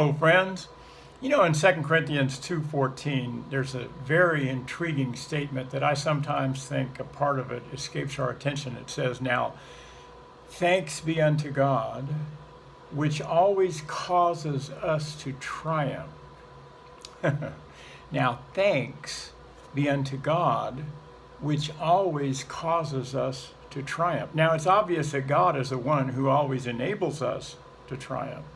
Oh, friends, in 2 Corinthians 2:14, there's a very intriguing statement that I sometimes think a part of it escapes our attention. It says, "Now, thanks be unto God, which always causes us to triumph." Now, thanks be unto God, which always causes us to triumph. Now, it's obvious that God is the one who always enables us to triumph.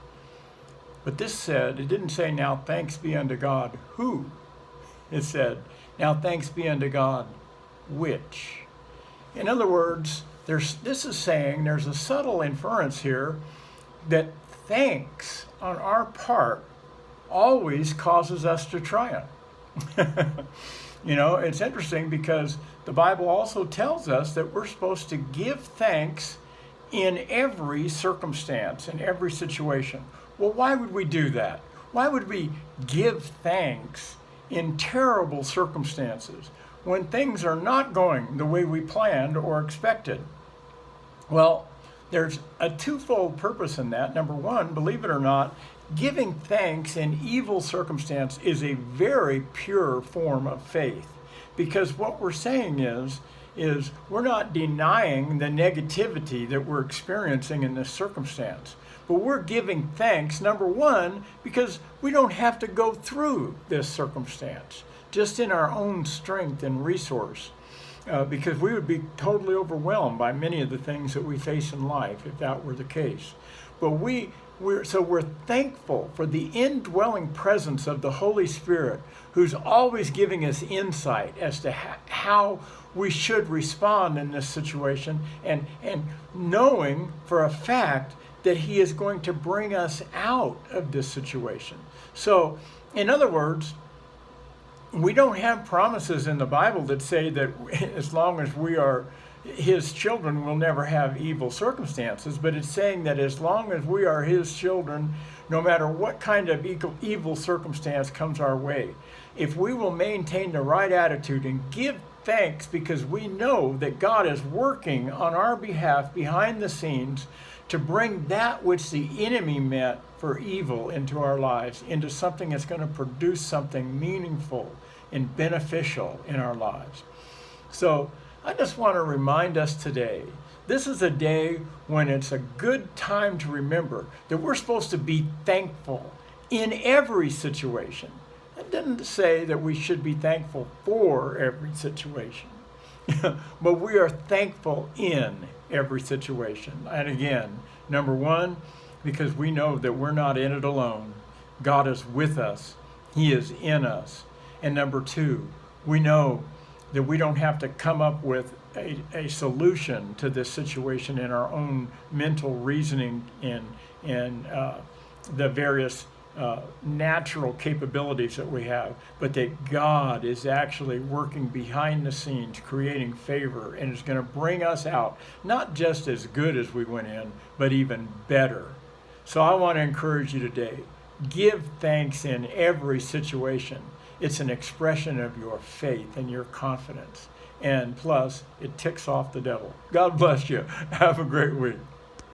But this said, it didn't say, "Now thanks be unto God who." It said, "Now thanks be unto God which." In other words, this is saying there's a subtle inference here that thanks on our part always causes us to triumph. It's interesting because the Bible also tells us that we're supposed to give thanks in every circumstance, in every situation. Well, why would we do that? Why would we give thanks in terrible circumstances when things are not going the way we planned or expected? Well, there's a twofold purpose in that. Number one, believe it or not, giving thanks in evil circumstance is a very pure form of faith. Because what we're saying is we're not denying the negativity that we're experiencing in this circumstance. But we're giving thanks, number one, because we don't have to go through this circumstance just in our own strength and resource, because we would be totally overwhelmed by many of the things that we face in life if that were the case. But we're thankful for the indwelling presence of the Holy Spirit, who's always giving us insight as to how we should respond in this situation, and knowing for a fact that He is going to bring us out of this situation. So, in other words, we don't have promises in the Bible that say that as long as we are His children, we'll never have evil circumstances, but it's saying that as long as we are His children, no matter what kind of evil circumstance comes our way, if we will maintain the right attitude and give thanks because we know that God is working on our behalf behind the scenes to bring that which the enemy meant for evil into our lives, into something that's going to produce something meaningful and beneficial in our lives. So I just want to remind us today, this is a day when it's a good time to remember that we're supposed to be thankful in every situation. It didn't say that we should be thankful for every situation, but we are thankful in every situation. And again, number one, because we know that we're not in it alone. God is with us. He is in us. And number two, we know that we don't have to come up with a solution to this situation in our own mental reasoning and the various natural capabilities that we have, but that God is actually working behind the scenes, creating favor, and is going to bring us out, not just as good as we went in, but even better. So I want to encourage you today, give thanks in every situation. It's an expression of your faith and your confidence. And plus, it ticks off the devil. God bless you. Have a great week.